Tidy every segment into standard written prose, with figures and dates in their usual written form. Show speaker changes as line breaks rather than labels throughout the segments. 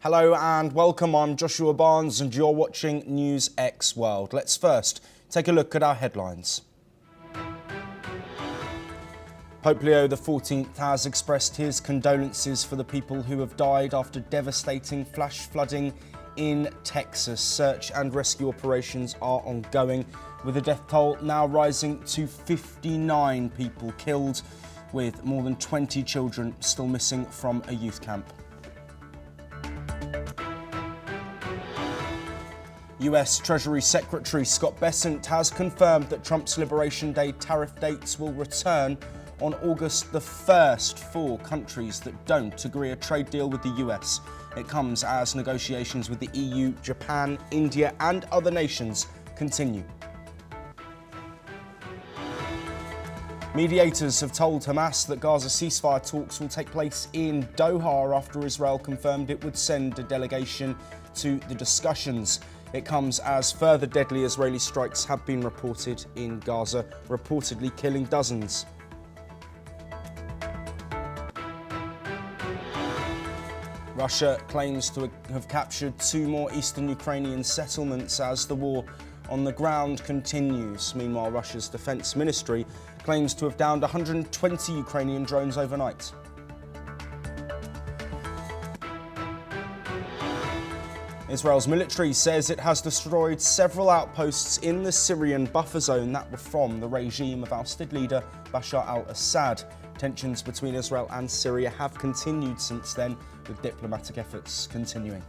Hello and welcome, I'm Joshua Barnes and you're watching NewsX World. Let's first take a look at our headlines. Pope Leo XIV has expressed his condolences for the people who have died after devastating flash flooding in Texas. Search and rescue operations are ongoing, with the death toll now rising to 59 people killed, with more than 20 children still missing from a youth camp. US Treasury Secretary Scott Bessent has confirmed that Trump's Liberation Day tariff dates will return on August the 1st for countries that don't agree a trade deal with the US. It comes as negotiations with the EU, Japan, India and other nations continue. Mediators have told Hamas that Gaza ceasefire talks will take place in Doha after Israel confirmed it would send a delegation to the discussions. It comes as further deadly Israeli strikes have been reported in Gaza, reportedly killing dozens. Russia claims to have captured 2 more eastern Ukrainian settlements as the war on the ground continues. Meanwhile, Russia's defense ministry claims to have downed 120 Ukrainian drones overnight. Israel's military says it has destroyed several outposts in the Syrian buffer zone that were from the regime of ousted leader Bashar al-Assad. Tensions between Israel and Syria have continued since then, with diplomatic efforts continuing.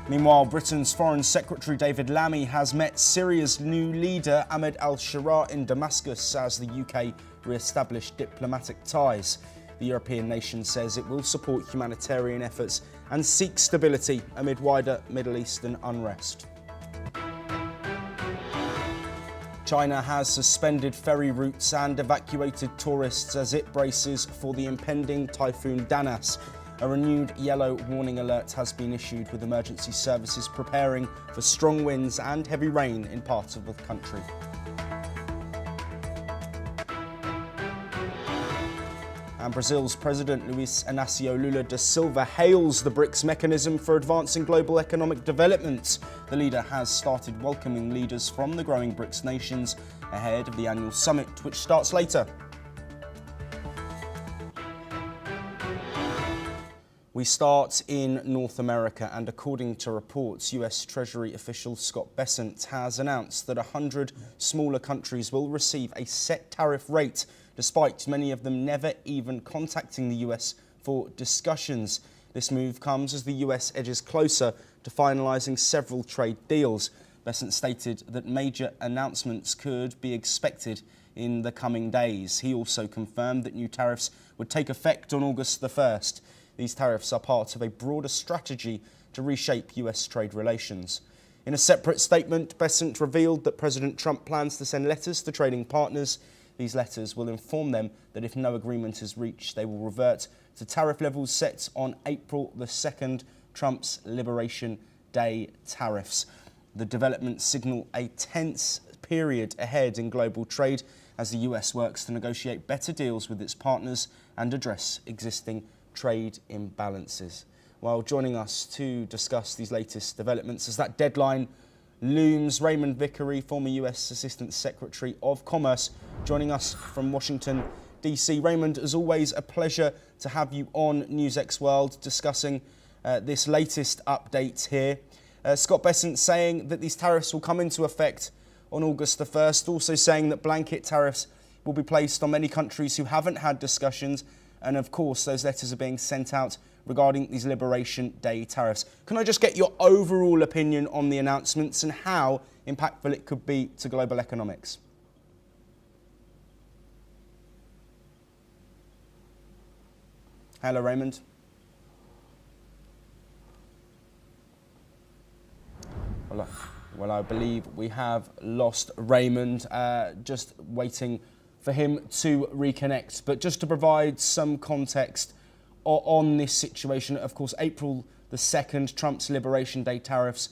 Meanwhile, Britain's Foreign Secretary David Lammy has met Syria's new leader Ahmed al-Sharaa in Damascus as the UK re-established diplomatic ties. The European nation says it will support humanitarian efforts and seek stability amid wider Middle Eastern unrest. China has suspended ferry routes and evacuated tourists as it braces for the impending typhoon Danas. A renewed yellow warning alert has been issued, with emergency services preparing for strong winds and heavy rain in parts of the country. And Brazil's President Luiz Inácio Lula da Silva hails the BRICS mechanism for advancing global economic development. The leader has started welcoming leaders from the growing BRICS nations ahead of the annual summit, which starts later. We start in North America, and according to reports, US Treasury official Scott Bessent has announced that 100 smaller countries will receive a set tariff rate, despite many of them never even contacting the US for discussions. This move comes as the US edges closer to finalising several trade deals. Bessent stated that major announcements could be expected in the coming days. He also confirmed that new tariffs would take effect on August the 1st. These tariffs are part of a broader strategy to reshape US trade relations. In a separate statement, Bessent revealed that President Trump plans to send letters to trading partners. These letters will inform them that if no agreement is reached, they will revert to tariff levels set on April the 2nd, Trump's Liberation Day tariffs. The developments signal a tense period ahead in global trade as the US works to negotiate better deals with its partners and address existing trade imbalances. While joining us to discuss these latest developments as that deadline looms, Raymond Vickery, former US Assistant Secretary of Commerce, joining us from Washington, DC. Raymond, as always, a pleasure to have you on NewsX World discussing this latest update here. Scott Bessent saying that these tariffs will come into effect on August the 1st, also saying that blanket tariffs will be placed on many countries who haven't had discussions. And of course, those letters are being sent out regarding these Liberation Day tariffs. Can I just get your overall opinion on the announcements and how impactful it could be to global economics? Hello, Raymond. Well, I believe we have lost Raymond, just waiting for him to reconnect. But just to provide some context on this situation, of course, April the 2nd, Trump's Liberation Day tariffs,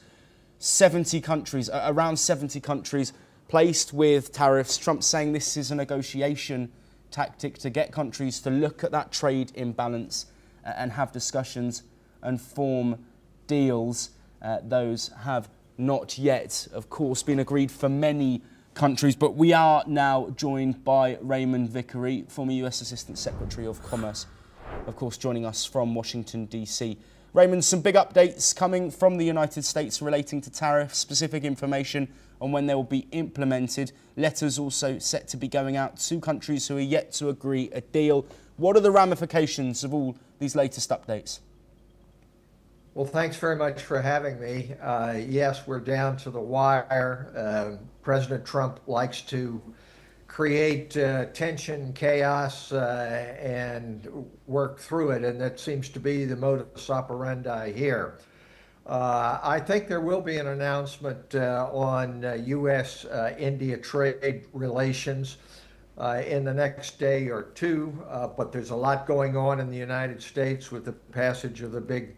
70 countries, around 70 countries placed with tariffs. Trump saying this is a negotiation tactic to get countries to look at that trade imbalance and have discussions and form deals. Those have not yet, of course, been agreed for many countries, but we are now joined by Raymond Vickery, former US Assistant Secretary of Commerce, of course, joining us from Washington, D.C. Raymond, some big updates coming from the United States relating to tariffs, specific information on when they will be implemented. Letters also set to be going out to countries who are yet to agree a deal. What are the ramifications of all these latest updates?
Well, thanks very much for having me. Yes, we're down to the wire. President Trump likes to create tension, chaos, and work through it, and that seems to be the modus operandi here. I think there will be an announcement on U.S.-India trade relations in the next day or two, but there's a lot going on in the United States with the passage of the big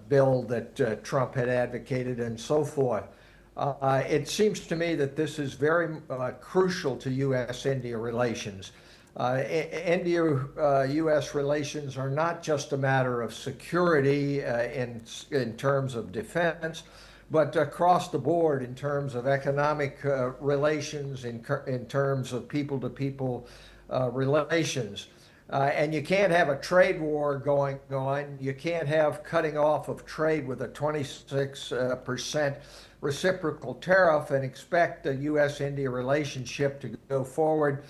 bill that Trump had advocated and so forth. It seems to me that this is very crucial to U.S.-India relations. India-U.S. relations are not just a matter of security in terms of defense, but across the board in terms of economic relations, in terms of people-to-people relations. And you can't have a trade war going on. You can't have cutting off of trade with a 26% reciprocal tariff and expect the U.S.-India relationship to go forward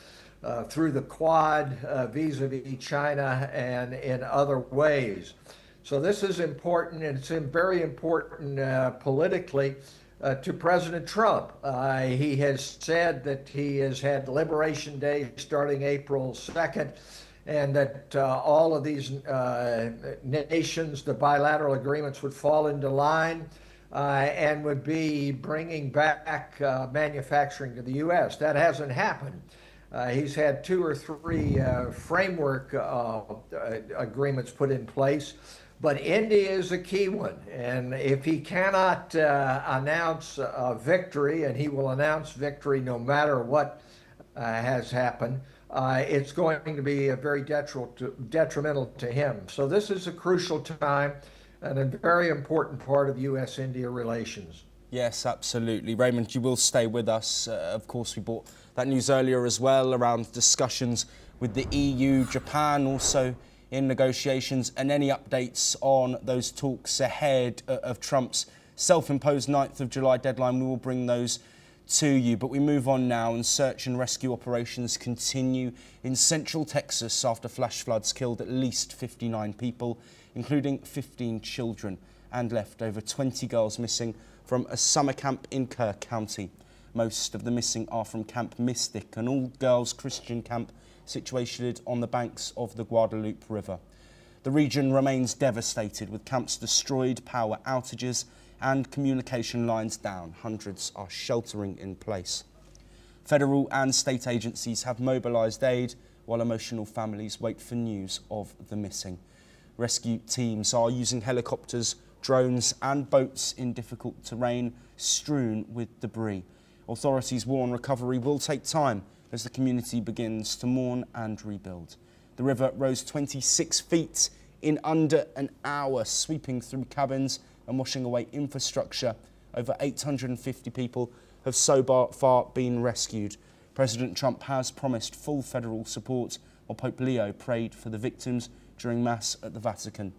through the Quad, vis-a-vis China, and in other ways. So this is important, and it's very important politically to President Trump. He has said that he has had Liberation Day starting April 2nd, and that all of these nations, the bilateral agreements, would fall into line and would be bringing back manufacturing to the U.S. That hasn't happened. He's had 2 or 3 framework agreements put in place, but India is a key one. And if he cannot announce a victory, and he will announce victory no matter what has happened, it's going to be a very detrimental to him. So this is a crucial time and a very important part of U.S.-India relations.
Yes, absolutely. Raymond, you will stay with us. Of course, we brought that news earlier as well around discussions with the EU, Japan also in negotiations, and any updates on those talks ahead of Trump's self-imposed 9th of July deadline. We will bring those to you. But we move on now, and search and rescue operations continue in central Texas after flash floods killed at least 59 people, including 15 children, and left over 20 girls missing from a summer camp in Kirk County. Most of the missing are from Camp Mystic, an all-girls Christian camp situated on the banks of the Guadalupe River. The region remains devastated, with camps destroyed, power outages, and communication lines down. Hundreds are sheltering in place. Federal and state agencies have mobilised aid, while emotional families wait for news of the missing. Rescue teams are using helicopters, drones and boats in difficult terrain strewn with debris. Authorities warn recovery will take time as the community begins to mourn and rebuild. The river rose 26 feet in under an hour, sweeping through cabins and washing away infrastructure. Over 850 people have so far been rescued. President Trump has promised full federal support, while Pope Leo prayed for the victims during Mass at the Vatican.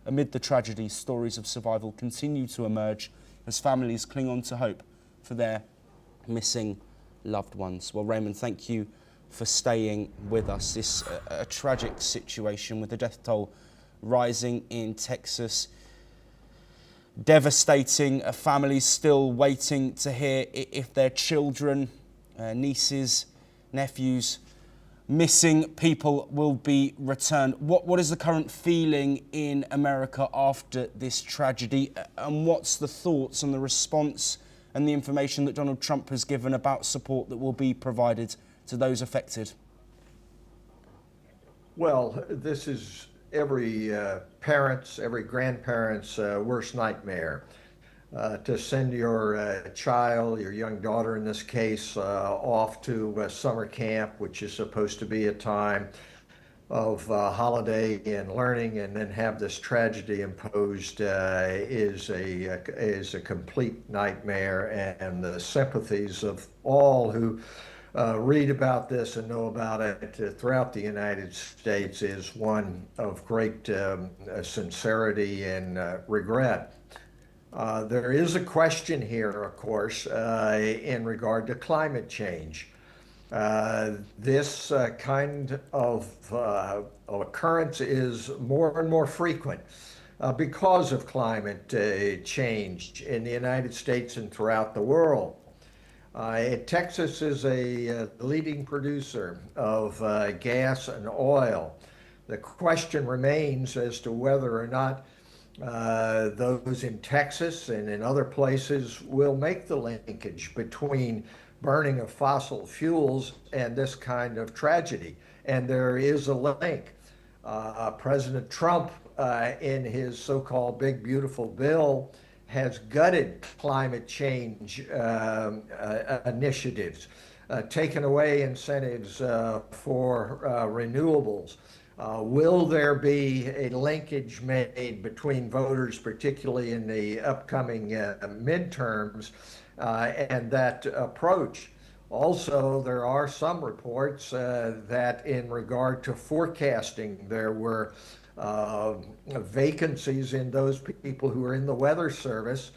Amid the tragedy, stories of survival continue to emerge as families cling on to hope for their missing loved ones. Well, Raymond, thank you for staying with us. This a tragic situation with the death toll rising in Texas. Devastating. Families still waiting to hear if their children, nieces, nephews, missing people will be returned. What is the current feeling in America after this tragedy, and what's the thoughts on the response and the information that Donald Trump has given about support that will be provided to those affected?
Well, this is every parent's, every grandparent's worst nightmare. To send your child, your young daughter in this case, off to summer camp, which is supposed to be a time of holiday and learning, and then have this tragedy imposed is a complete nightmare. And the sympathies of all who read about this and know about it throughout the United States is one of great sincerity and regret. There is a question here, of course, in regard to climate change. This kind of occurrence is more and more frequent because of climate change in the United States and throughout the world. Texas is a leading producer of gas and oil. The question remains as to whether or not those in Texas and in other places will make the linkage between burning of fossil fuels and this kind of tragedy. And there is a link. President Trump, in his so-called Big Beautiful Bill, has gutted climate change initiatives, taken away incentives for renewables. Will there be a linkage made between voters, particularly in the upcoming midterms, and that approach? Also, there are some reports that in regard to forecasting, there were vacancies in those people who are in the weather service,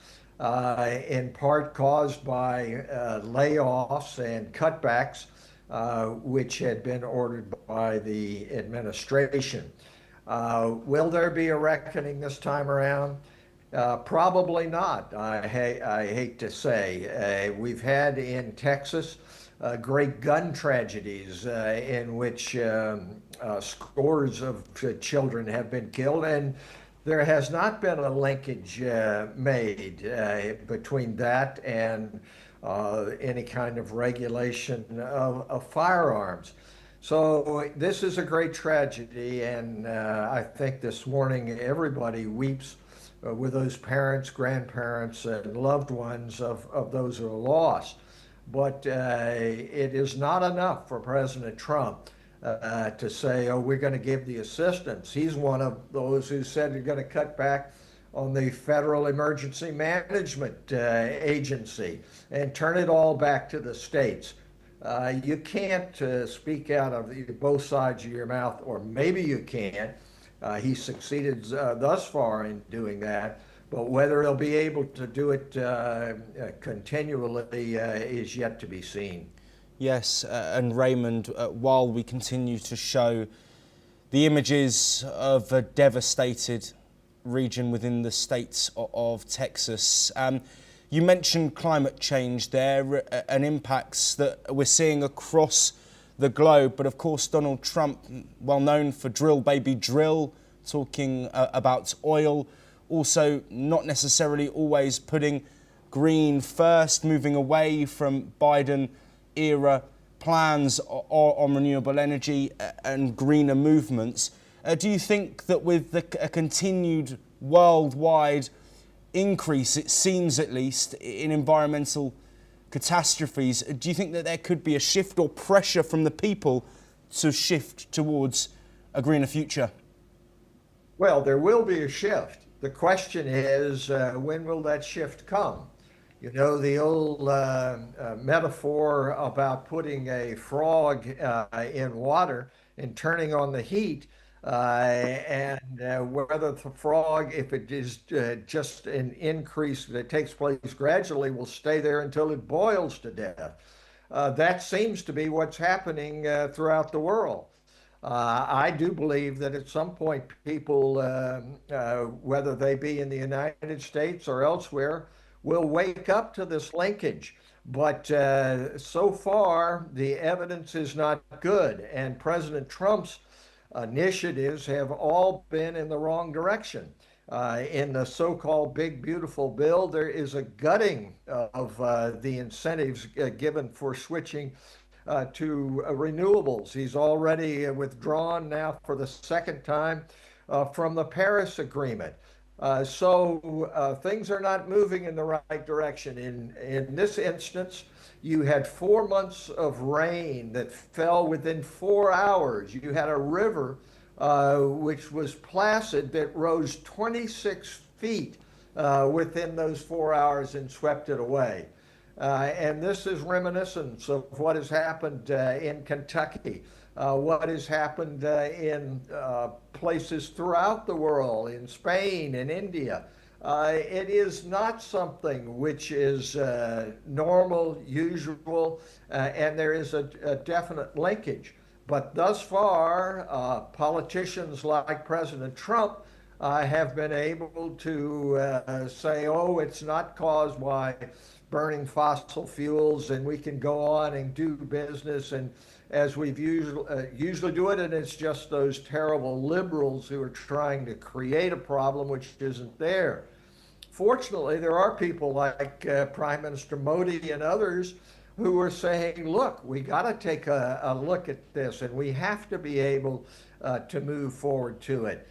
in part caused by layoffs and cutbacks, which had been ordered by the administration. Will there be a reckoning this time around? Probably not, I hate to say. We've had in Texas great gun tragedies in which scores of children have been killed, and there has not been a linkage made between that and any kind of regulation of firearms. So this is a great tragedy, and I think this morning everybody weeps with those parents, grandparents, and loved ones of those who are lost. But it is not enough for President Trump to say, oh, we're going to give the assistance. He's one of those who said you're going to cut back on the Federal Emergency Management Agency and turn it all back to the states. You can't speak out of both sides of your mouth, or maybe you can. He succeeded thus far in doing that, but whether he'll be able to do it continually is yet to be seen.
Yes, and Raymond, while we continue to show the images of a devastated region within the states of Texas, you mentioned climate change there and impacts that we're seeing across the globe. But of course, Donald Trump, well known for drill baby drill, talking about oil, also not necessarily always putting green first, moving away from Biden era plans on renewable energy and greener movements. Do you think that with a continued worldwide increase, it seems at least, in environmental catastrophes, do you think that there could be a shift or pressure from the people to shift towards a greener future?
Well, there will be a shift. The question is, when will that shift come? You know, the old metaphor about putting a frog in water and turning on the heat, and whether the frog, if it is just an increase that takes place gradually, will stay there until it boils to death. That seems to be what's happening throughout the world. I do believe that at some point people, whether they be in the United States or elsewhere, will wake up to this linkage. But so far, the evidence is not good. And President Trump's initiatives have all been in the wrong direction. In the so-called Big Beautiful Bill, there is a gutting of the incentives given for switching to renewables. He's already withdrawn now for the second time from the Paris Agreement. Things are not moving in the right direction. In this instance, you had 4 months of rain that fell within 4 hours. You had a river which was placid that rose 26 feet within those 4 hours and swept it away. And this is reminiscent of what has happened in Kentucky, what has happened in places throughout the world, in Spain and India. It is not something which is normal, usual, and there is a definite linkage. But thus far, politicians like President Trump have been able to say, oh, it's not caused by burning fossil fuels, and we can go on and do business and as we've usually do it, and it's just those terrible liberals who are trying to create a problem which isn't there. Fortunately, there are people like Prime Minister Modi and others who are saying, look, we got to take a look at this, and we have to be able to move forward to it.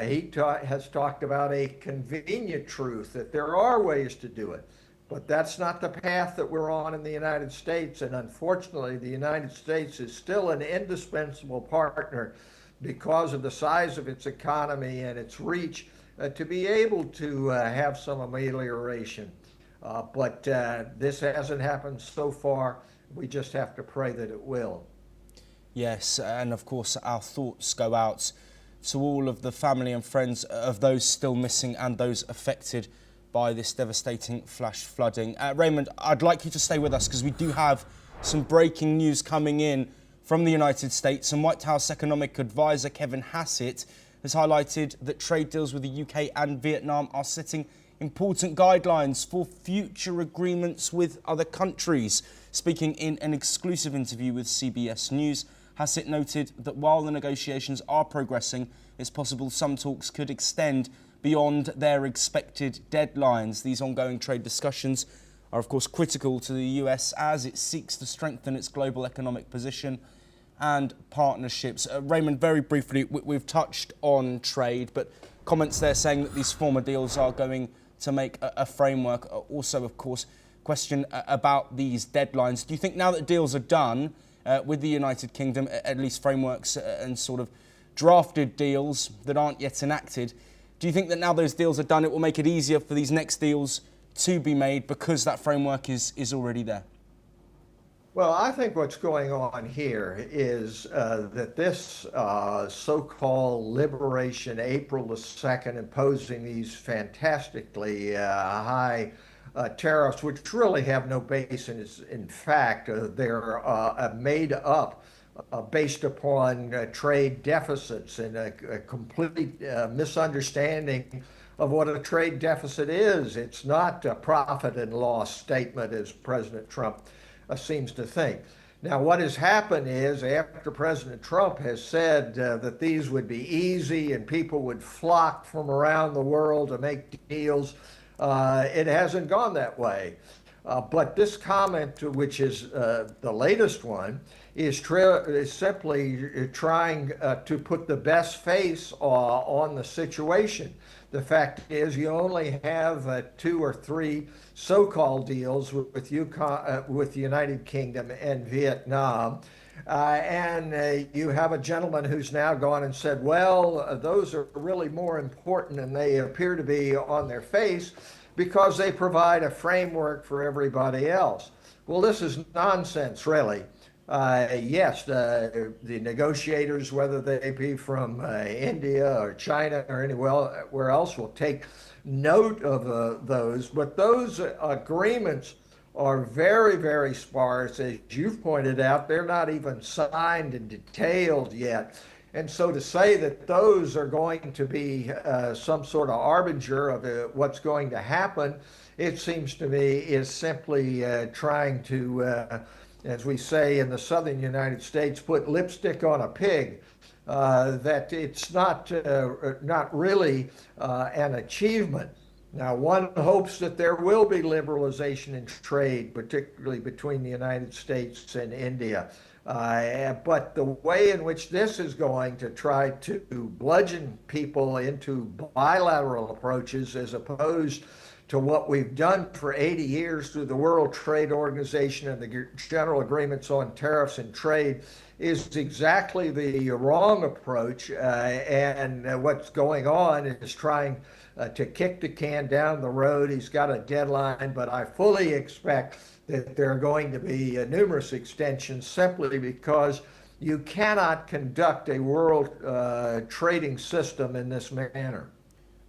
He has talked about a convenient truth, that there are ways to do it. But that's not the path that we're on in the United States. And unfortunately, the United States is still an indispensable partner because of the size of its economy and its reach to be able to have some amelioration. But this hasn't happened so far. We just have to pray that it will.
Yes, and of course our thoughts go out to all of the family and friends of those still missing and those affected by this devastating flash flooding. Raymond, I'd like you to stay with us because we do have some breaking news coming in from the United States. And White House Economic Advisor Kevin Hassett has highlighted that trade deals with the UK and Vietnam are setting important guidelines for future agreements with other countries. Speaking in an exclusive interview with CBS News, Hassett noted that while the negotiations are progressing, it's possible some talks could extend beyond their expected deadlines. These ongoing trade discussions are, of course, critical to the US as it seeks to strengthen its global economic position and partnerships. Raymond, very briefly, we've touched on trade, but comments there saying that these former deals are going to make a framework. Also, of course, question about these deadlines. Do you think now that deals are done with the United Kingdom, at least frameworks and sort of drafted deals that aren't yet enacted, do you think that now those deals are done, it will make it easier for these next deals to be made because that framework is already there?
Well, I think what's going on here is that this so-called Liberation April the 2nd imposing these fantastically high tariffs, which really have no basis in fact, they're made up based upon trade deficits and a complete misunderstanding of what a trade deficit is. It's not a profit and loss statement, as President Trump seems to think. Now, what has happened is after President Trump has said that these would be easy and people would flock from around the world to make deals, it hasn't gone that way. But this comment, which is the latest one, is simply trying to put the best face on the situation. The fact is you only have 2 or 3 so-called deals with the United Kingdom and Vietnam. And you have a gentleman who's now gone and said, well, those are really more important and they appear to be on their face because they provide a framework for everybody else. Well, this is nonsense, really. Yes, the negotiators, whether they be from India or China or anywhere else, will take note of those. But those agreements are very, very sparse. As you've pointed out, they're not even signed and detailed yet. And so to say that those are going to be some sort of harbinger of what's going to happen, it seems to me is simply trying to as we say in the southern United States, put lipstick on a pig, that it's not really an achievement. Now, one hopes that there will be liberalization in trade, particularly between the United States and India. But the way in which this is going to try to bludgeon people into bilateral approaches as opposed to what we've done for 80 years through the World Trade Organization and the General Agreements on Tariffs and Trade is exactly the wrong approach. And what's going on is trying to kick the can down the road. He's got a deadline, but I fully expect that there are going to be numerous extensions simply because you cannot conduct a world trading system in this manner.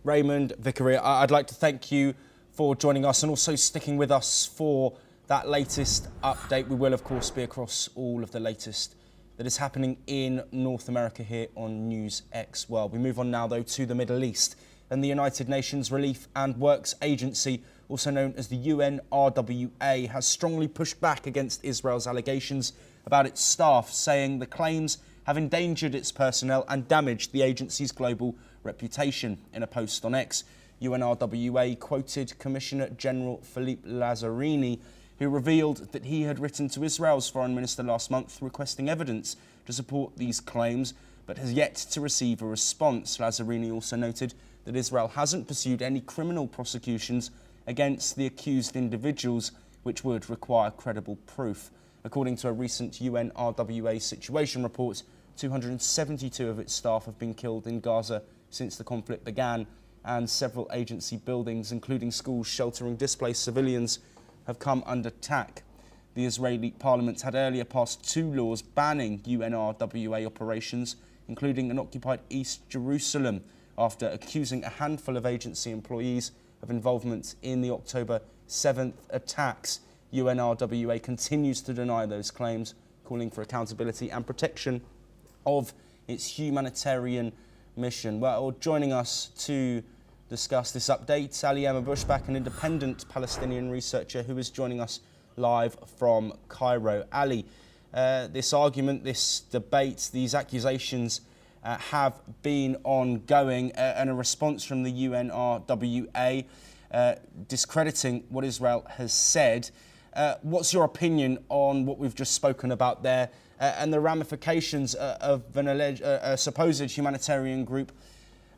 Raymond Vickery, I'd like to thank you for joining us and also sticking with us for that latest update. We will, of course, be across all of the latest that is happening in North America here on NewsX World. We move on now, though, to the Middle East. And the United Nations Relief and Works Agency, also known as the UNRWA, has strongly pushed back against Israel's allegations about its staff, saying the claims have endangered its personnel and damaged the agency's global reputation. In a post on X, UNRWA quoted Commissioner General Philippe Lazzarini, who revealed that he had written to Israel's foreign minister last month requesting evidence to support these claims, but has yet to receive a response. Lazzarini also noted that Israel hasn't pursued any criminal prosecutions against the accused individuals, which would require credible proof. According to a recent UNRWA situation report, 272 of its staff have been killed in Gaza since the conflict began, and several agency buildings, including schools sheltering displaced civilians, have come under attack. The Israeli parliament had earlier passed 2 laws banning UNRWA operations, including in occupied East Jerusalem, after accusing a handful of agency employees of involvement in the October 7th attacks. UNRWA continues to deny those claims, calling for accountability and protection of its humanitarian mission. Well, joining us to discuss this update, Ali Bushback, an independent Palestinian researcher who is joining us live from Cairo. Ali, this argument, this debate, these accusations have been ongoing, and a response from the UNRWA discrediting what Israel has said. What's your opinion on what we've just spoken about there and the ramifications of a supposed humanitarian group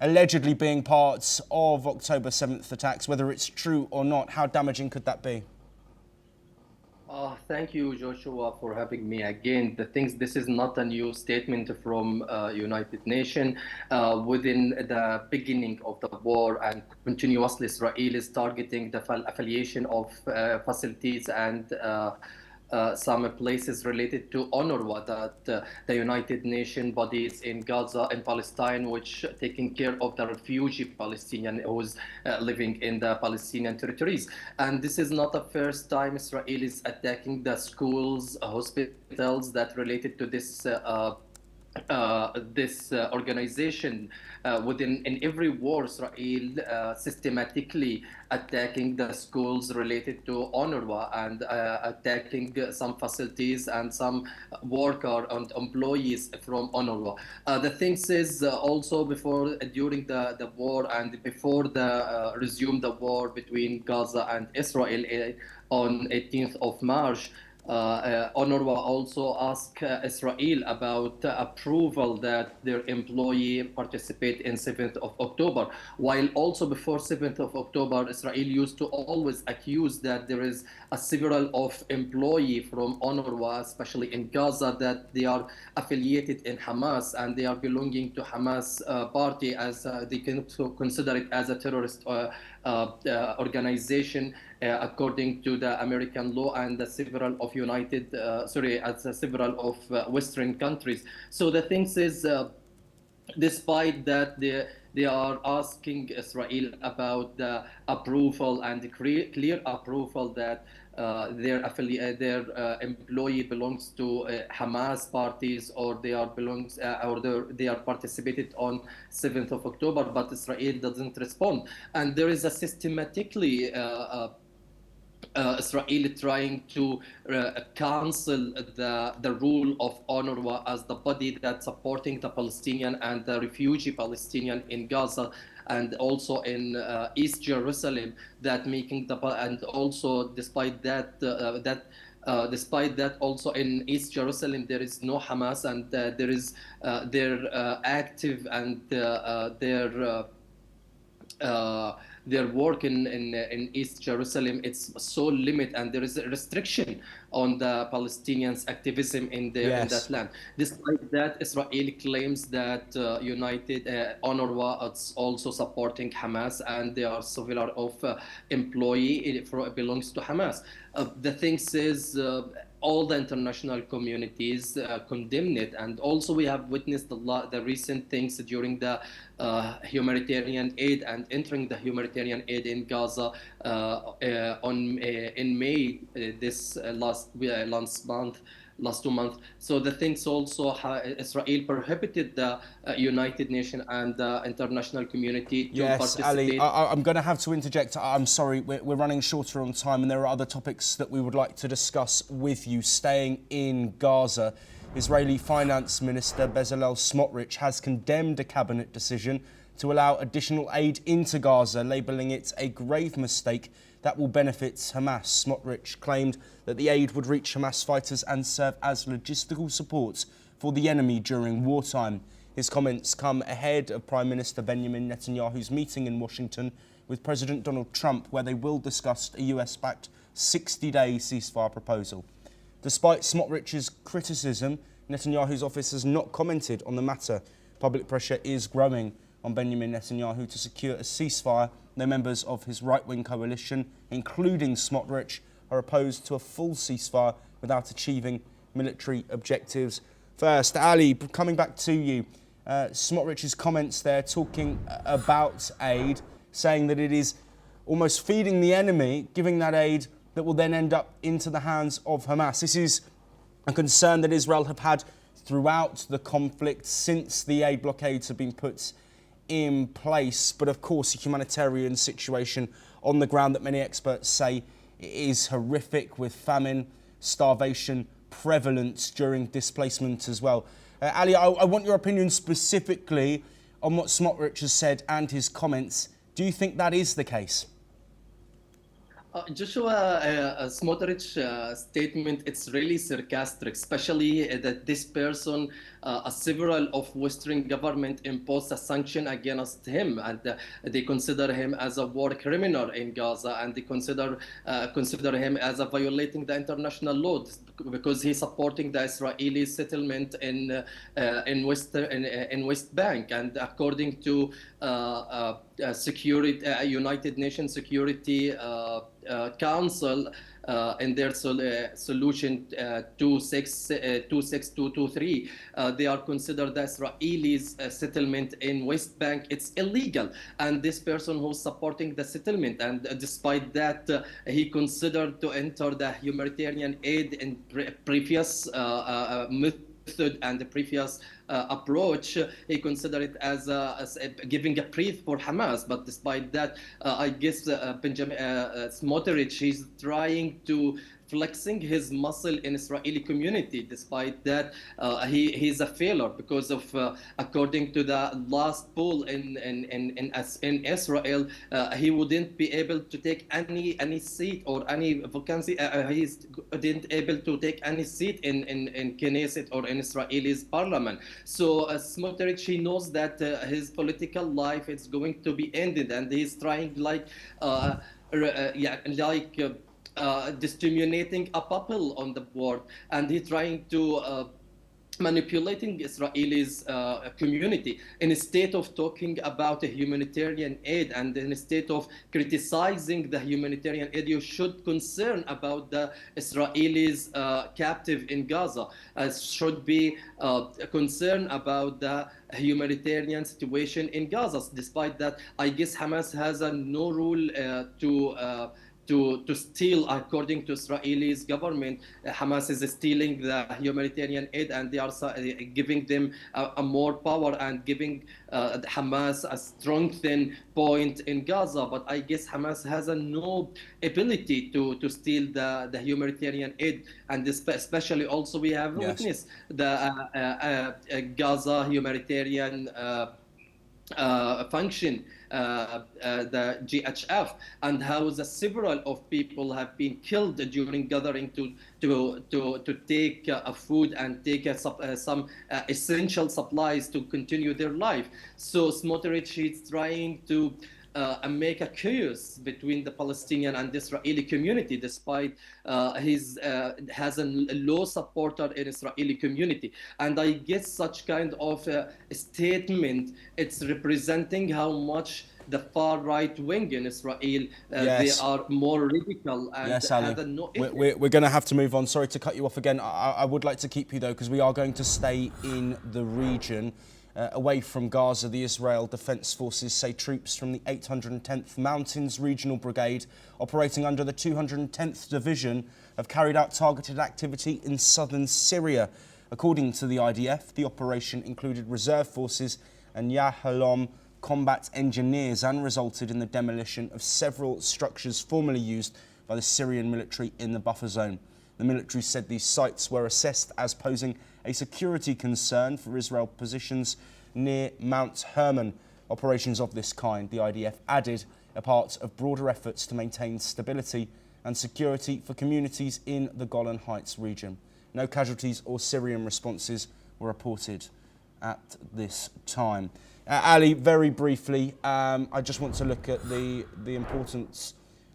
allegedly being part of October 7th attacks, whether it's true or not? How damaging could that be?
Thank you, Joshua, for having me again. This is not a new statement from United Nations. Within the beginning of the war, and continuously Israel is targeting the affiliation of facilities and some places related to UNRWA, that the United Nations bodies in Gaza and Palestine, which taking care of the refugee Palestinian who's living in the Palestinian territories. And this is not the first time Israel is attacking the schools, hospitals that related to this organization. In every war, Israel systematically attacking the schools related to UNRWA and attacking some facilities and some workers and employees from UNRWA. The thing is also during the war and before resume the war between Gaza and Israel on 18th of March, UNRWA also asked Israel about approval that their employee participate in 7th of October. While also before 7th of October, Israel used to always accuse that there is several of employee from UNRWA, especially in Gaza, that they are affiliated in Hamas and they are belonging to Hamas party, as they can consider it as a terrorist organization according to the American law and the several of several of Western countries. So the thing is, despite that, they are asking Israel about the approval and the clear approval that their employee belongs to Hamas parties, or they are participated on 7th of October, but Israel doesn't respond. And there is a systematically Israel trying to cancel the rule of UNRWA as the body that's supporting the Palestinian and the refugee Palestinian in Gaza, and also in East Jerusalem, that making and also despite that Despite that, also in East Jerusalem, there is no Hamas, and they're active, and their work in East Jerusalem, it's so limited, and there is a restriction on the Palestinians' activism in that land. Despite that, Israel claims that United UNRWA is also supporting Hamas, and they are several of employee. It belongs to Hamas. The thing is, all the international communities condemn it, and also we have witnessed the recent things during the humanitarian aid and entering the humanitarian aid in Gaza in May last 2 months. So the things also, Israel prohibited the United Nations and the international community to participate.
Ali, I'm going to have to interject. I'm sorry, we're running shorter on time, and there are other topics that we would like to discuss with you. Staying in Gaza, Israeli Finance Minister Bezalel Smotrich has condemned a cabinet decision to allow additional aid into Gaza, labelling it a grave mistake that will benefit Hamas. Smotrich claimed that the aid would reach Hamas fighters and serve as logistical support for the enemy during wartime. His comments come ahead of Prime Minister Benjamin Netanyahu's meeting in Washington with President Donald Trump, where they will discuss a US-backed 60-day ceasefire proposal. Despite Smotrich's criticism, Netanyahu's office has not commented on the matter. Public pressure is growing on Benjamin Netanyahu to secure a ceasefire. No members of his right-wing coalition, including Smotrich, are opposed to a full ceasefire without achieving military objectives. First, Ali, coming back to you, Smotrich's comments there talking about aid, saying that it is almost feeding the enemy, giving that aid that will then end up into the hands of Hamas. This is a concern that Israel have had throughout the conflict since the aid blockades have been put in place. But of course, the humanitarian situation on the ground that many experts say is horrific, with famine, starvation prevalent during displacement as well. Ali, I want your opinion specifically on what Smotrich has said and his comments. Do you think that is the case?
Joshua, Smotrich statement, it's really sarcastic, especially that this person, several of Western government imposed a sanction against him, and they consider him as a war criminal in Gaza, and they consider him as a violating the international law because he's supporting the Israeli settlement in West Bank, and according to United Nations Security Council, in their solution 26223, they are considered the Israelis settlement in West Bank. It's illegal, and this person who's supporting the settlement, and despite that, he considered to enter the humanitarian aid in previous method and the previous approach. He considered it as giving a breath for Hamas. But despite that, I guess Benjamin Smotrich, he's trying to flexing his muscle in Israeli community. Despite that, he's a failure because of, according to the last poll in Israel, he wouldn't be able to take any seat or any vacancy. He didn't able to take any seat in Knesset or in Israeli's parliament. So Smotrich, he knows that his political life is going to be ended, and he's trying stimulating a bubble on the board, and he's trying to manipulating Israelis community instead of talking about a humanitarian aid, and instead of criticizing the humanitarian aid, you should concern about the Israelis captive in Gaza. Should be concerned about the humanitarian situation in Gaza. Despite that, I guess Hamas has no rule to steal. According to Israeli's government, Hamas is stealing the humanitarian aid, and they are giving them a more power and giving Hamas a strengthened point in Gaza. But I guess Hamas has no ability to steal the humanitarian aid, and especially also we have witnessed the Gaza humanitarian function, the GHF, and how the several of people have been killed during gathering to take food and take some essential supplies to continue their life. So Smotrich is trying to make a chaos between the Palestinian and Israeli community, despite his has a low supporter in Israeli community. And I guess such kind of statement, it's representing how much the far right wing in Israel, they are more radical and
yes, Ali.
have no
We're going to have to move on. Sorry to cut you off again. I would like to keep you though, because we are going to stay in the region. Away from Gaza, the Israel Defense Forces say troops from the 810th Mountains Regional Brigade, operating under the 210th Division, have carried out targeted activity in southern Syria. According to the IDF, the operation included reserve forces and Yahalom combat engineers and resulted in the demolition of several structures formerly used by the Syrian military in the buffer zone. The military said these sites were assessed as posing a security concern for Israel positions near Mount Hermon. Operations of this kind, the IDF added, are part of broader efforts to maintain stability and security for communities in the Golan Heights region. No casualties or Syrian responses were reported at this time. Ali, very briefly, I just want to look at the importance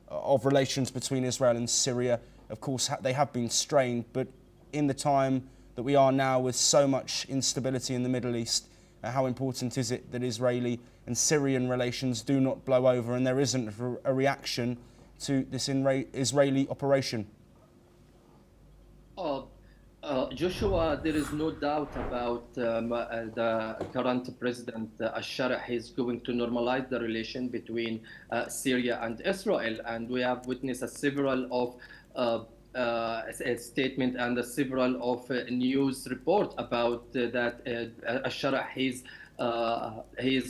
of relations between Israel and Syria. Of course, they have been strained, but in the time that we are now with so much instability in the Middle East, how important is it that Israeli and Syrian relations do not blow over and there isn't a reaction to this Israeli operation?
Joshua, there is no doubt about the current president, Al-Sharh, is going to normalize the relation between Syria and Israel. And we have witnessed several of a statement and several of news report about that Al-Sharh is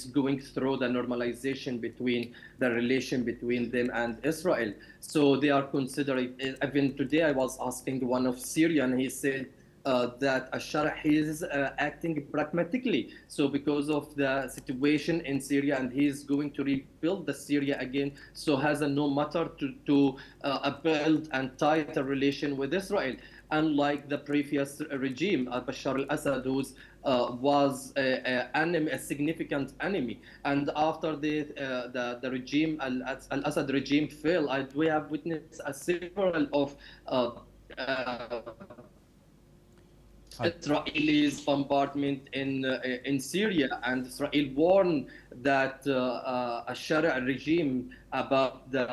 going through the normalization between the relation between them and Israel. So they are considering, even today I was asking one of Syrian, he said that Al-Sharh is acting pragmatically. So because of the situation in Syria, and he is going to rebuild the Syria again, so has a no matter to build and tighter relation with Israel. Unlike the previous regime, Bashar al-Assad, who was a significant enemy. And after the regime, al-Assad regime fell, we have witnessed several of Israel's bombardment in Syria, and Israel warned that Al-Sharia regime about the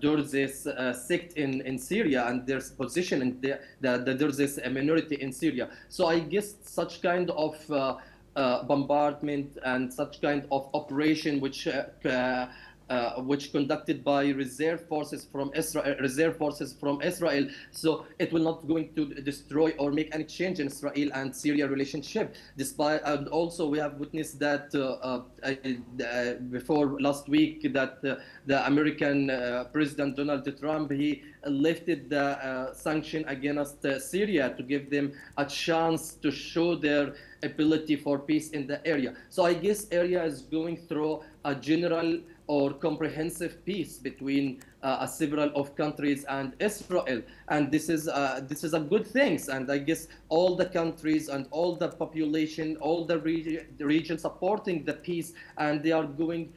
Druze sect in Syria and their position in the Druze minority in Syria. So I guess such kind of bombardment and such kind of operation which conducted by reserve forces from Israel, so it will not going to destroy or make any change in Israel and Syria relationship. Despite, and also we have witnessed that before last week that the American President Donald Trump, he lifted the sanction against Syria to give them a chance to show their ability for peace in the area. So I guess area is going through a general or comprehensive peace between several of countries and Israel, and this is a good thing. And I guess all the countries and all the population, all the region supporting the peace, and they are going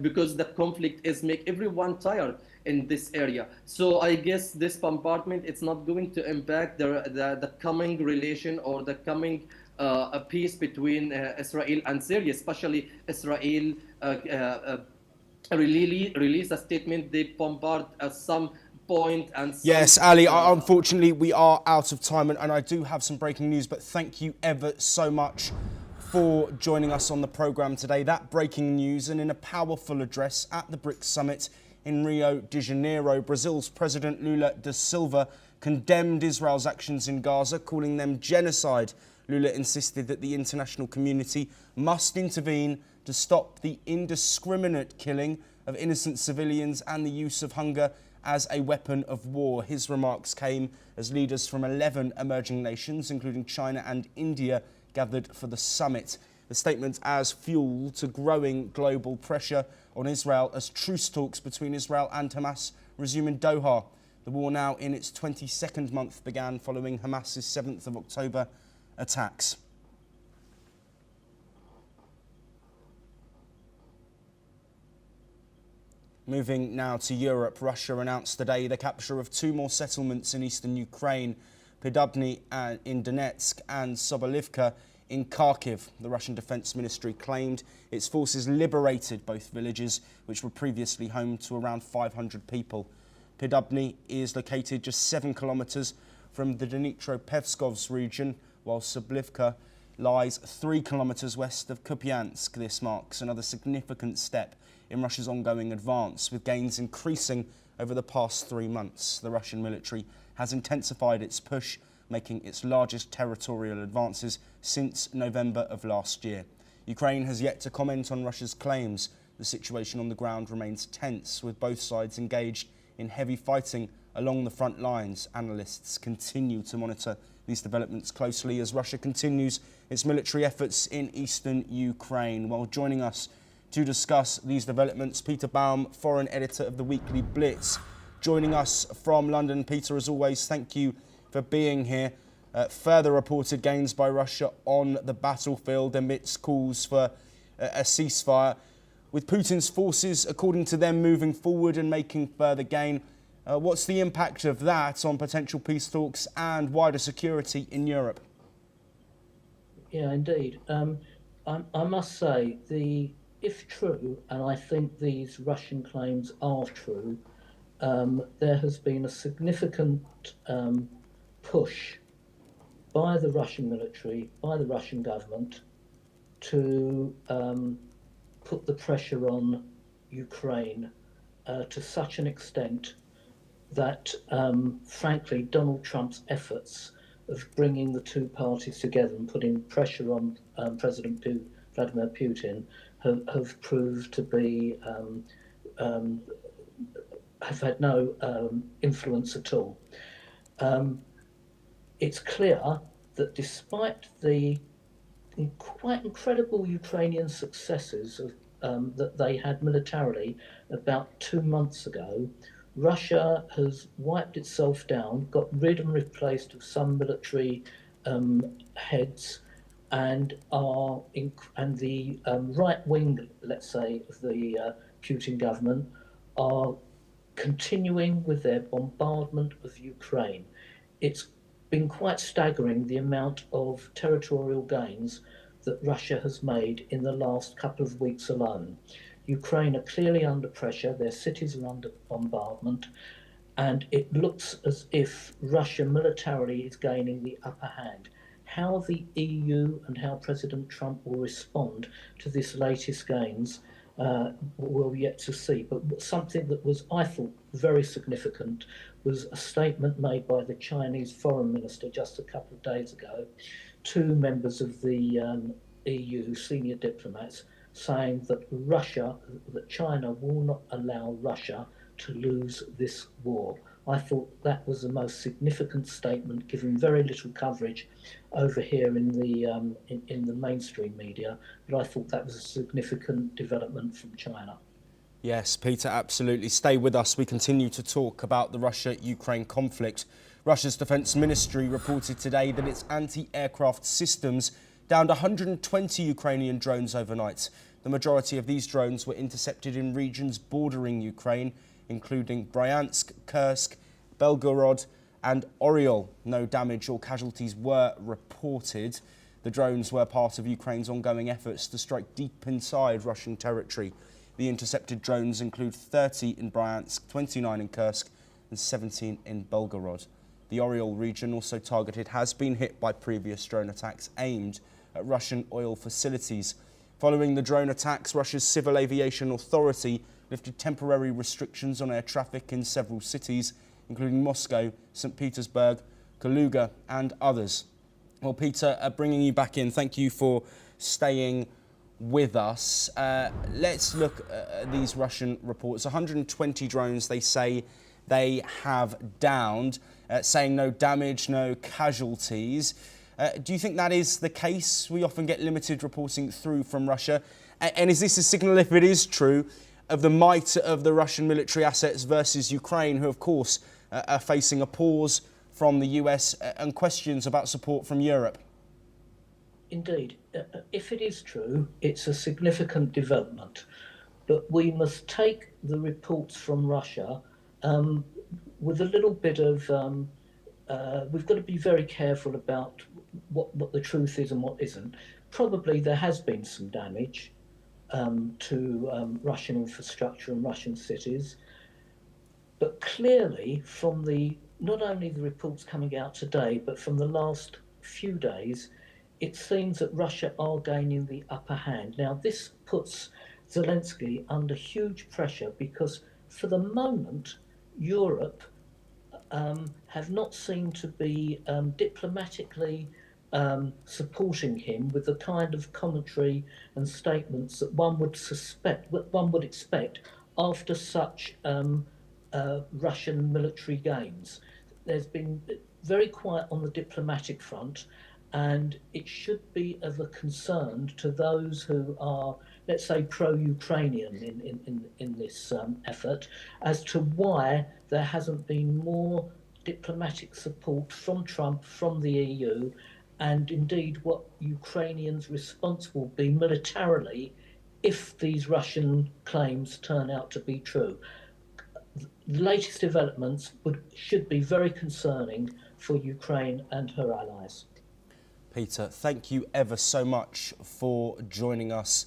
because the conflict is make everyone tired in this area. So I guess this bombardment, it's not going to impact the coming relation or the coming a peace between Israel and Syria, especially Israel released a statement they bombard at some point. And
yes, Ali, unfortunately we are out of time, and I do have some breaking news, but thank you ever so much for joining us on the programme today. That breaking news, and in a powerful address at the BRICS summit in Rio de Janeiro, Brazil's President Lula da Silva condemned Israel's actions in Gaza, calling them genocide. Lula insisted that the international community must intervene to stop the indiscriminate killing of innocent civilians and the use of hunger as a weapon of war. His remarks came as leaders from 11 emerging nations, including China and India, gathered for the summit. The statement adds fuel to growing global pressure on Israel as truce talks between Israel and Hamas resume in Doha. The war, now in its 22nd month, began following Hamas's 7th of October attacks. Moving now to Europe, Russia announced today the capture of 2 more settlements in eastern Ukraine, Pidubny in Donetsk and Sobolivka in Kharkiv. The Russian Defence Ministry claimed its forces liberated both villages, which were previously home to around 500 people. Pidubny is located just 7 kilometres from the Dnipropetrovsk region, while Sobolivka lies 3 kilometres west of Kupiansk. This marks another significant step in Russia's ongoing advance, with gains increasing over the past 3 months. The Russian military has intensified its push, making its largest territorial advances since November of last year. Ukraine has yet to comment on Russia's claims. The situation on the ground remains tense, with both sides engaged in heavy fighting along the front lines. Analysts continue to monitor these developments closely as Russia continues its military efforts in eastern Ukraine. While joining us to discuss these developments, Peter Baum, foreign editor of the Weekly Blitz, joining us from London. Peter, as always, thank you for being here. Further reported gains by Russia on the battlefield amidst calls for a ceasefire, with Putin's forces, according to them, moving forward and making further gain. What's the impact of that on potential peace talks and wider security in Europe?
Yeah, indeed. I must say, if true, and I think these Russian claims are true, there has been a significant push by the Russian military, by the Russian government, to put the pressure on Ukraine to such an extent that, frankly, Donald Trump's efforts of bringing the two parties together and putting pressure on President Vladimir Putin have proved to be have had no influence at all. It's clear that despite the quite incredible Ukrainian successes that they had militarily about 2 months ago, Russia has wiped itself down, got rid and replaced of some military heads, and the right wing, let's say, of the Putin government are continuing with their bombardment of Ukraine. It's been quite staggering, the amount of territorial gains that Russia has made in the last couple of weeks alone. Ukraine are clearly under pressure, their cities are under bombardment, and it looks as if Russia militarily is gaining the upper hand. How the EU and how President Trump will respond to this latest gains, we're yet to see. But something that was, I thought, very significant was a statement made by the Chinese foreign minister just a couple of days ago to members of the EU senior diplomats, saying that China will not allow Russia to lose this war. I thought that was the most significant statement, given very little coverage over here in the mainstream media, but I thought that was a significant development from China.
Yes, Peter, absolutely. Stay with us. We continue to talk about the Russia-Ukraine conflict. Russia's defence ministry reported today that its anti-aircraft systems downed 120 Ukrainian drones overnight. The majority of these drones were intercepted in regions bordering Ukraine, including Bryansk, Kursk, Belgorod and Oryol. No damage or casualties were reported. The drones were part of Ukraine's ongoing efforts to strike deep inside Russian territory. The intercepted drones include 30 in Bryansk, 29 in Kursk and 17 in Belgorod. The Oryol region, also targeted, has been hit by previous drone attacks aimed at Russian oil facilities. Following the drone attacks, Russia's Civil Aviation Authority lifted temporary restrictions on air traffic in several cities, including Moscow, St. Petersburg, Kaluga and others. Well, Peter, bringing you back in, thank you for staying with us. Let's look at these Russian reports. 120 drones, they say they have downed, saying no damage, no casualties. Do you think that is the case? We often get limited reporting through from Russia. And is this a signal, if it is true, of the might of the Russian military assets versus Ukraine, who, of course, are facing a pause from the US and questions about support from Europe?
Indeed. If it is true, it's a significant development. But we must take the reports from Russia with a little bit of... we've got to be very careful about what the truth is and what isn't. Probably there has been some damage to Russian infrastructure and Russian cities. But clearly, from not only the reports coming out today, but from the last few days, it seems that Russia are gaining the upper hand. Now, this puts Zelensky under huge pressure because, for the moment, Europe have not seemed to be diplomatically supporting him with the kind of commentary and statements that one would expect after such Russian military gains. There's been very quiet on the diplomatic front, and it should be of a concern to those who are, let's say, pro-Ukrainian in this effort, as to why there hasn't been more diplomatic support from Trump, from the EU, and indeed what Ukrainians' response will be militarily if these Russian claims turn out to be true. The latest developments should be very concerning for Ukraine and her allies.
Peter, thank you ever so much for joining us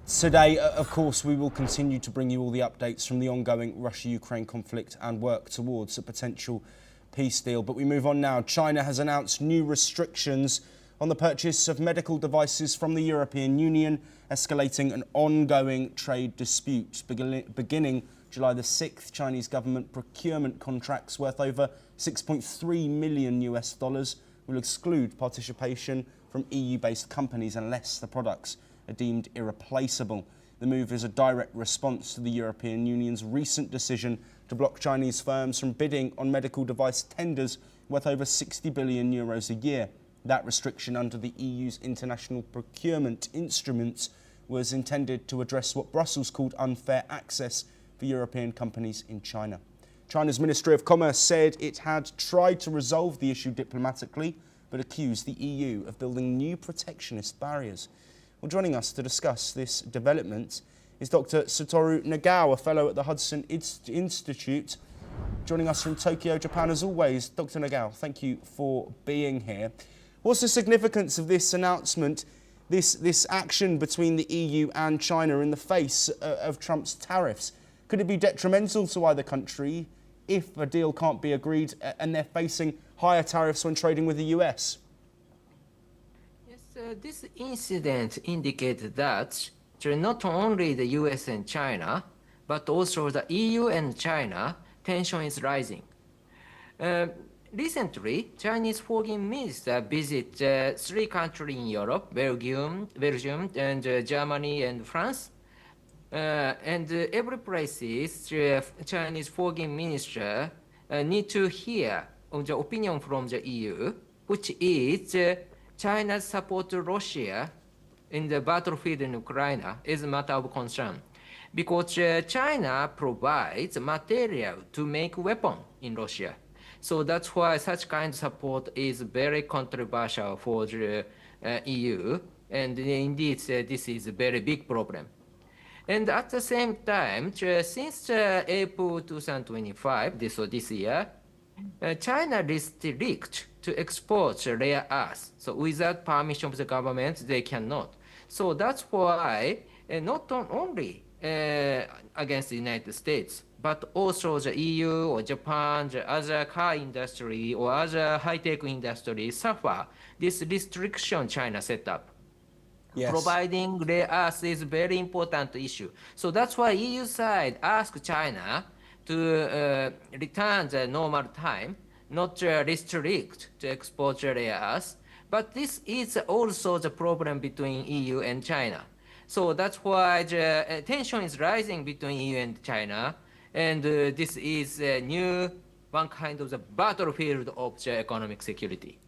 today. Of course, we will continue to bring you all the updates from the ongoing Russia-Ukraine conflict and work towards a potential peace deal. But we move on now. China has announced new restrictions on the purchase of medical devices from the European Union, escalating an ongoing trade dispute. Beginning July the 6th, Chinese government procurement contracts worth over $6.3 million will exclude participation from EU-based companies unless the products are deemed irreplaceable. The move is a direct response to the European Union's recent decision to block Chinese firms from bidding on medical device tenders worth over €60 billion a year. That restriction under the EU's international procurement instruments was intended to address what Brussels called unfair access for European companies in China. China's Ministry of Commerce said it had tried to resolve the issue diplomatically, but accused the EU of building new protectionist barriers. Well, joining us to discuss this development is Dr. Satoru Nagao, a fellow at the Hudson Institute, joining us from Tokyo, Japan, as always. Dr. Nagao, thank you for being here. What's the significance of this announcement, this action between the EU and China in the face of Trump's tariffs? Could it be detrimental to either country if a deal can't be agreed and they're facing higher tariffs when trading with the US?
Yes, this incident indicates that not only the US and China, but also the EU and China, tension is rising. Recently, Chinese foreign minister visited 3 countries in Europe, Belgium, and Germany and France. And every place is Chinese foreign minister need to hear the opinion from the EU, which is China's support to Russia in the battlefield in Ukraine is a matter of concern. Because China provides material to make weapons in Russia. So that's why such kind of support is very controversial for the EU. And indeed, this is a very big problem. And at the same time, since April 2025, this year, China restricts to export rare earths. So without permission of the government, they cannot. So that's why not only against the United States, but also the EU or Japan, the other car industry or other high-tech industry suffer this restriction China set up. Yes. Providing rare earths is a very important issue. So that's why EU side asked China to return the normal time, not restrict to export rare earths. But this is also the problem between EU and China. So that's why the tension is rising between EU and China. And this is a new one kind of the battlefield of the economic security.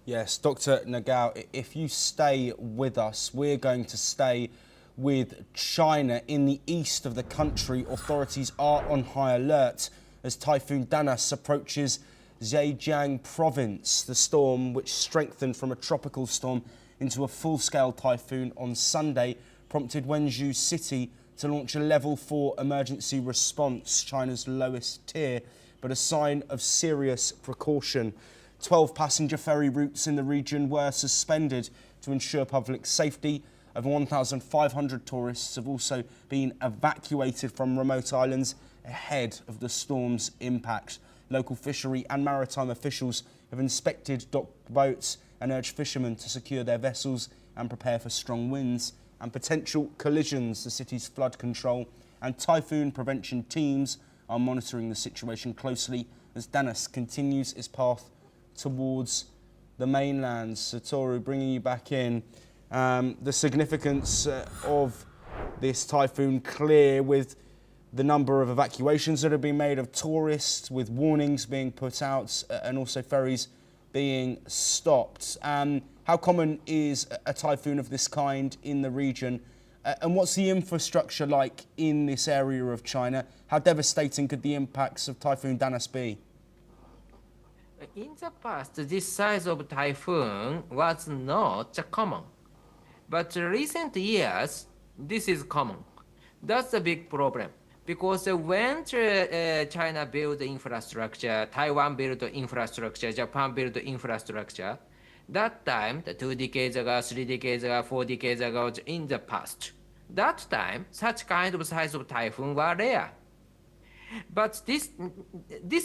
Yes, Dr. Nagao, if you stay with us, we're going to stay with China. In the east of the country, authorities are on high alert as Typhoon Danas approaches Zhejiang province. The storm, which strengthened from a tropical storm into a full-scale typhoon on Sunday, prompted Wenzhou City to launch a level 4 emergency response, China's lowest tier, but a sign of serious precaution. 12 passenger ferry routes in the region were suspended to ensure public safety. Over 1,500 tourists have also been evacuated from remote islands ahead of the storm's impact. Local fishery and maritime officials have inspected docked boats and urged fishermen to secure their vessels and prepare for strong winds and potential collisions. The city's flood control and typhoon prevention teams are monitoring the situation closely as Danas continues its path towards the mainland. Satoru, bringing you back in. The significance of this typhoon clear, with the number of evacuations that have been made of tourists, with warnings being put out and also ferries being stopped. How common is a typhoon of this kind in the region? And what's the infrastructure like in this area of China? How devastating could the impacts of Typhoon Danas be?
In the past, this size of typhoon was not common. But recent years, this is common. That's a big problem. Because when China built infrastructure, Taiwan built infrastructure, Japan built infrastructure, that time, 2 decades ago, 3 decades ago, 4 decades ago, in the past, that time, such kind of size of typhoon were rare. But this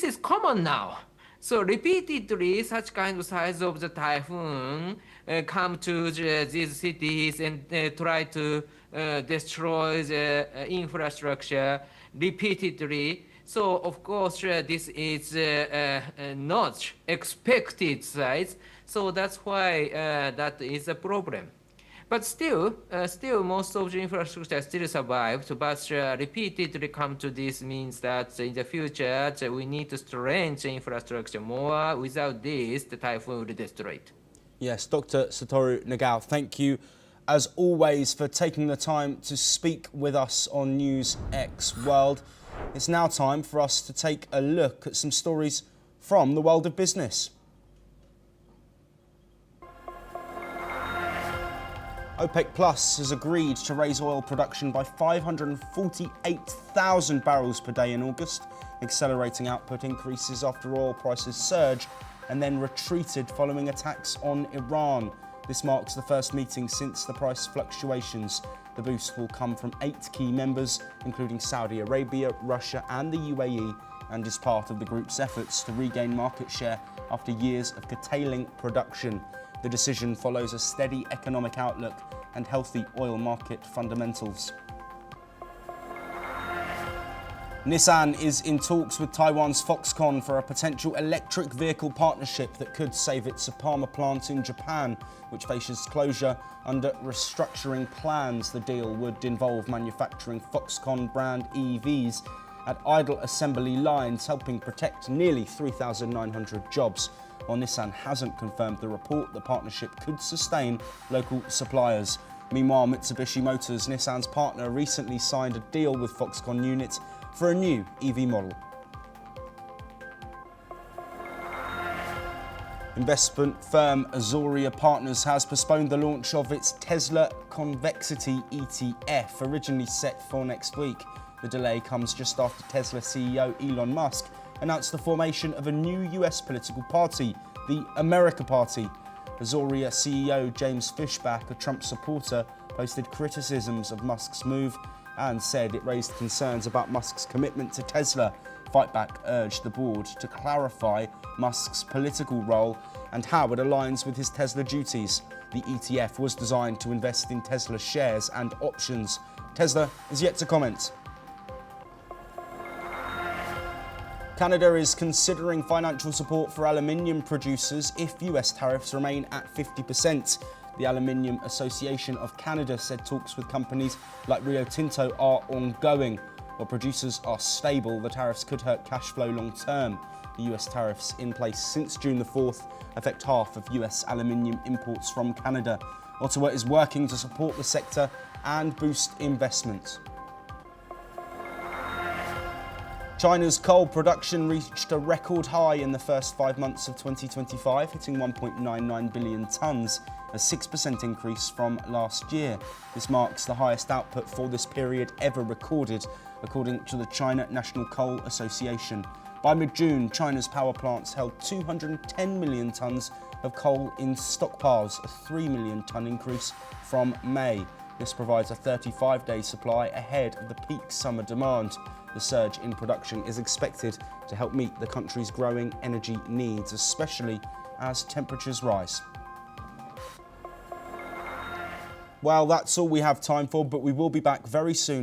is common now. So repeatedly, such kind of size of the typhoon come to these cities and try to destroy the infrastructure repeatedly. So of course, this is not expected size. So that's why that is a problem. But still, most of the infrastructure still survived, but repeatedly come to this means that in the future, we need to strengthen the infrastructure more. Without this, the typhoon will destroy it.
Yes, Dr. Satoru Nagao, thank you as always for taking the time to speak with us on NewsX World. It's now time for us to take a look at some stories from the world of business. OPEC Plus has agreed to raise oil production by 548,000 barrels per day in August, accelerating output increases after oil prices surged and then retreated following attacks on Iran. This marks the first meeting since the price fluctuations. The boost will come from 8 key members, including Saudi Arabia, Russia and the UAE, and is part of the group's efforts to regain market share after years of curtailing production. The decision follows a steady economic outlook and healthy oil market fundamentals. Nissan is in talks with Taiwan's Foxconn for a potential electric vehicle partnership that could save its Sapama plant in Japan, which faces closure under restructuring plans. The deal would involve manufacturing Foxconn brand EVs at idle assembly lines, helping protect nearly 3,900 jobs. While Nissan hasn't confirmed the report, the partnership could sustain local suppliers. Meanwhile, Mitsubishi Motors, Nissan's partner, recently signed a deal with Foxconn units for a new EV model. Investment firm Azoria Partners has postponed the launch of its Tesla Convexity ETF, originally set for next week. The delay comes just after Tesla CEO Elon Musk announced the formation of a new US political party, the America Party. Azoria CEO James Fishback, a Trump supporter, posted criticisms of Musk's move and said it raised concerns about Musk's commitment to Tesla. Fightback urged the board to clarify Musk's political role and how it aligns with his Tesla duties. The ETF was designed to invest in Tesla shares and options. Tesla is yet to comment. Canada is considering financial support for aluminium producers if US tariffs remain at 50%. The Aluminium Association of Canada said talks with companies like Rio Tinto are ongoing. While producers are stable, the tariffs could hurt cash flow long term. The US tariffs in place since June the 4th affect half of US aluminium imports from Canada. Ottawa is working to support the sector and boost investment. China's coal production reached a record high in the first 5 months of 2025, hitting 1.99 billion tonnes, a 6% increase from last year. This marks the highest output for this period ever recorded, according to the China National Coal Association. By mid-June, China's power plants held 210 million tonnes of coal in stockpiles, a 3 million tonne increase from May. This provides a 35-day supply ahead of the peak summer demand. The surge in production is expected to help meet the country's growing energy needs, especially as temperatures rise. Well, that's all we have time for, but we will be back very soon.